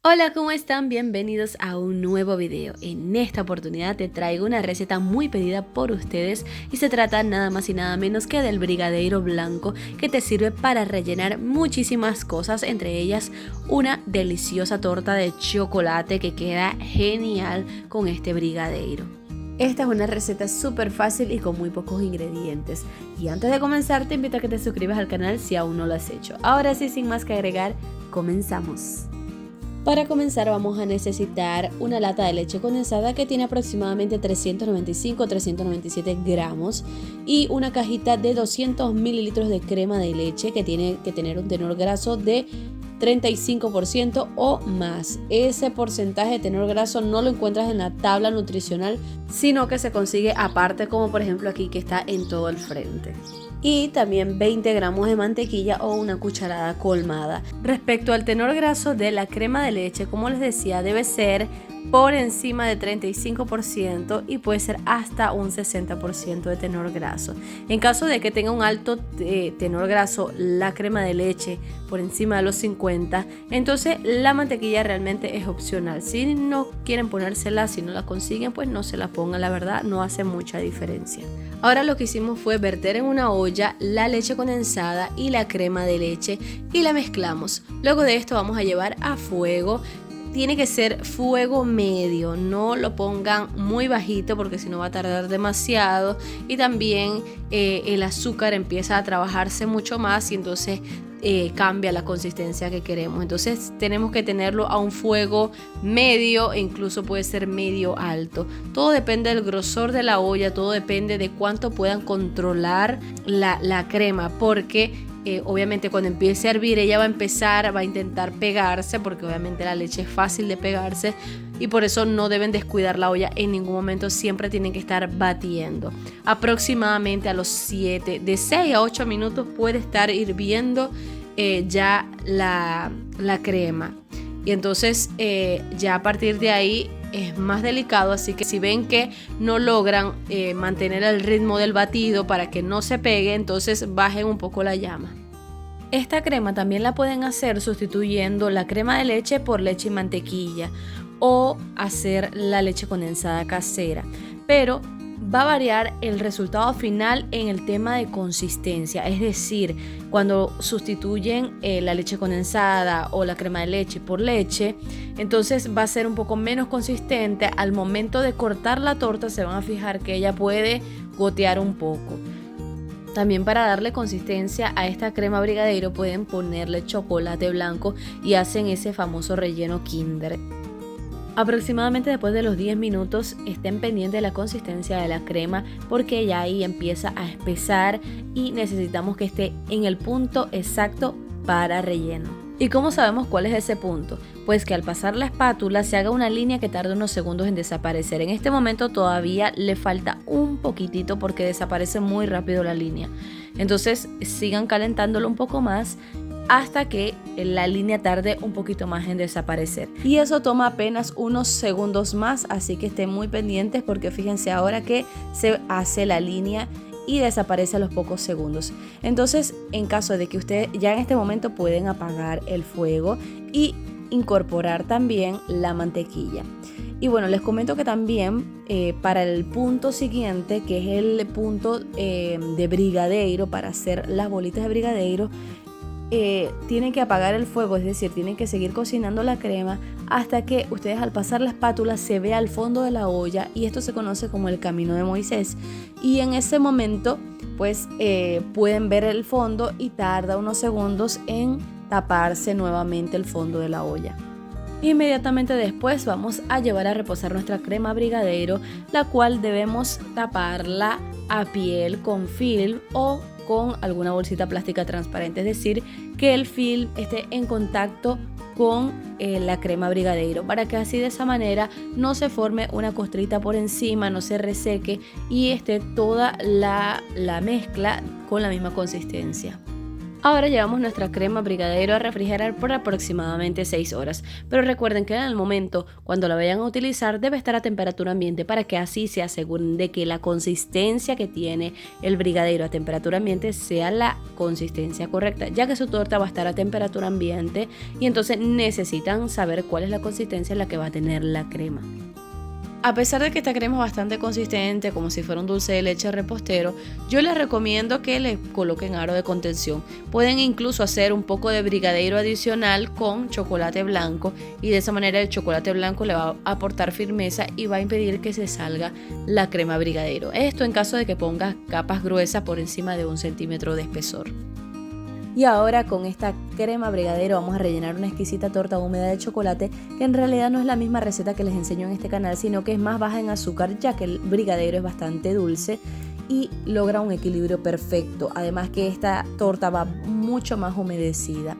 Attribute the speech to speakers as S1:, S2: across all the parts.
S1: Hola, ¿cómo están? Bienvenidos a un nuevo video. En esta oportunidad te traigo una receta muy pedida por ustedes y se trata nada más y nada menos que del brigadeiro blanco, que te sirve para rellenar muchísimas cosas, entre ellas una deliciosa torta de chocolate que queda genial con este brigadeiro. Esta es una receta súper fácil y con muy pocos ingredientes. Y antes de comenzar te invito a que te suscribas al canal si aún no lo has hecho. Ahora sí, sin más que agregar, comenzamos. Para comenzar vamos a necesitar una lata de leche condensada que tiene aproximadamente 395-397 gramos y una cajita de 200 mililitros de crema de leche que tiene que tener un tenor graso de 35% o más. Ese porcentaje de tenor graso no lo encuentras en la tabla nutricional, sino que se consigue aparte, como por ejemplo aquí que está en todo el frente. Y también 20 gramos de mantequilla o una cucharada colmada. Respecto al tenor graso de la crema de leche, como les decía, debe ser por encima de 35% y puede ser hasta un 60% de tenor graso. En caso de que tenga un alto tenor graso la crema de leche por encima de los 50, entonces la mantequilla realmente es opcional. Si no quieren ponérsela, si no la consiguen, pues no se la pongan, la verdad no hace mucha diferencia. Ahora lo que hicimos fue verter en una olla la leche condensada y la crema de leche y la mezclamos. Luego de esto vamos a llevar a fuego. Tiene que ser fuego medio, no lo pongan muy bajito porque si no va a tardar demasiado y también el azúcar empieza a trabajarse mucho más y entonces cambia la consistencia que queremos. Entonces tenemos que tenerlo a un fuego medio e incluso puede ser medio alto. Todo depende del grosor de la olla, todo depende de cuánto puedan controlar la crema, porque obviamente cuando empiece a hervir ella va a intentar pegarse, porque obviamente la leche es fácil de pegarse y por eso no deben descuidar la olla en ningún momento, siempre tienen que estar batiendo. Aproximadamente a los de 6 a 8 minutos puede estar hirviendo ya la crema y entonces ya a partir de ahí es más delicado, así que si ven que no logran mantener el ritmo del batido para que no se pegue, entonces bajen un poco la llama. Esta crema también la pueden hacer sustituyendo la crema de leche por leche y mantequilla o hacer la leche condensada casera, pero va a variar el resultado final en el tema de consistencia, es decir, cuando sustituyen la leche condensada o la crema de leche por leche, entonces va a ser un poco menos consistente. Al momento de cortar la torta se van a fijar que ella puede gotear un poco. También para darle consistencia a esta crema brigadeiro pueden ponerle chocolate blanco y hacen ese famoso relleno Kinder. Aproximadamente después de los 10 minutos estén pendientes de la consistencia de la crema porque ya ahí empieza a espesar y necesitamos que esté en el punto exacto para relleno. ¿Y cómo sabemos cuál es ese punto? Pues que al pasar la espátula se haga una línea que tarde unos segundos en desaparecer. En este momento todavía le falta un poquitito porque desaparece muy rápido la línea. Entonces sigan calentándolo un poco más hasta que la línea tarde un poquito más en desaparecer. Y eso toma apenas unos segundos más, así que estén muy pendientes porque fíjense ahora que se hace la línea y desaparece a los pocos segundos. Entonces, en caso de que ustedes ya en este momento pueden apagar el fuego y incorporar también la mantequilla. Y bueno, les comento que también para el punto siguiente, que es el punto de brigadeiro, para hacer las bolitas de brigadeiro, tienen que apagar el fuego, es decir, tienen que seguir cocinando la crema hasta que ustedes al pasar la espátula se vea al fondo de la olla, y esto se conoce como el camino de Moisés, y en ese momento pues pueden ver el fondo y tarda unos segundos en taparse nuevamente el fondo de la olla. Inmediatamente después vamos a llevar a reposar nuestra crema brigadeiro, la cual debemos taparla a piel con film o con alguna bolsita plástica transparente, es decir, que el film esté en contacto con la crema brigadeiro para que así de esa manera no se forme una costrita por encima, no se reseque y esté toda la mezcla con la misma consistencia. Ahora llevamos nuestra crema brigadeiro a refrigerar por aproximadamente 6 horas, pero recuerden que en el momento cuando la vayan a utilizar debe estar a temperatura ambiente para que así se aseguren de que la consistencia que tiene el brigadeiro a temperatura ambiente sea la consistencia correcta, ya que su torta va a estar a temperatura ambiente y entonces necesitan saber cuál es la consistencia en la que va a tener la crema. A pesar de que esta crema es bastante consistente, como si fuera un dulce de leche repostero, yo les recomiendo que le coloquen aro de contención. Pueden incluso hacer un poco de brigadeiro adicional con chocolate blanco y de esa manera el chocolate blanco le va a aportar firmeza y va a impedir que se salga la crema brigadeiro. Esto en caso de que pongas capas gruesas por encima de 1 centímetro de espesor. Y ahora con esta crema brigadeiro vamos a rellenar una exquisita torta húmeda de chocolate que en realidad no es la misma receta que les enseño en este canal, sino que es más baja en azúcar, ya que el brigadeiro es bastante dulce y logra un equilibrio perfecto. Además que esta torta va mucho más humedecida.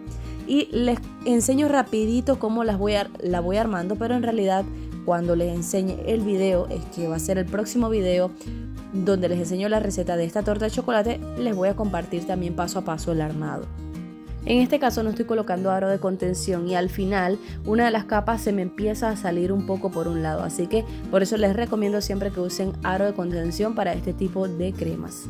S1: Y les enseño rapidito cómo la voy armando, pero en realidad cuando les enseñe el video, es que va a ser el próximo video donde les enseño la receta de esta torta de chocolate, les voy a compartir también paso a paso el armado. En este caso no estoy colocando aro de contención y al final una de las capas se me empieza a salir un poco por un lado, así que por eso les recomiendo siempre que usen aro de contención para este tipo de cremas,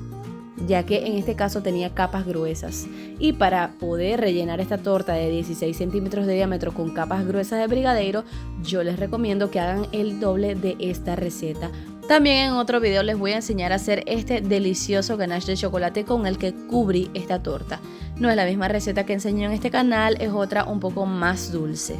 S1: ya que en este caso tenía capas gruesas. Y para poder rellenar esta torta de 16 centímetros de diámetro con capas gruesas de brigadeiro, yo les recomiendo que hagan el doble de esta receta. También en otro video les voy a enseñar a hacer este delicioso ganache de chocolate con el que cubrí esta torta. No es la misma receta que enseño en este canal, es otra un poco más dulce.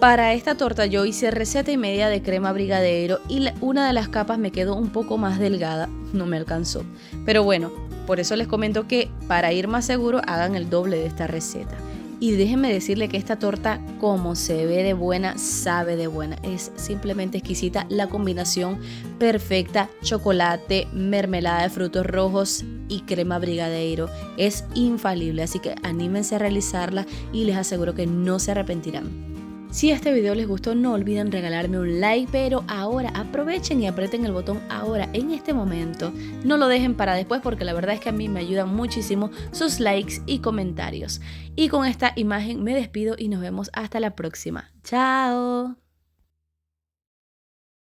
S1: Para esta torta yo hice receta y media de crema brigadeiro y una de las capas me quedó un poco más delgada, no me alcanzó. Pero bueno, por eso les comento que para ir más seguro hagan el doble de esta receta. Y déjenme decirle que esta torta, como se ve de buena, sabe de buena. Es simplemente exquisita, la combinación perfecta, chocolate, mermelada de frutos rojos y crema brigadeiro. Es infalible, así que anímense a realizarla y les aseguro que no se arrepentirán. Si este video les gustó, no olviden regalarme un like, pero ahora aprovechen y aprieten el botón ahora, en este momento. No lo dejen para después porque la verdad es que a mí me ayudan muchísimo sus likes y comentarios. Y con esta imagen me despido y nos vemos hasta la próxima. ¡Chao!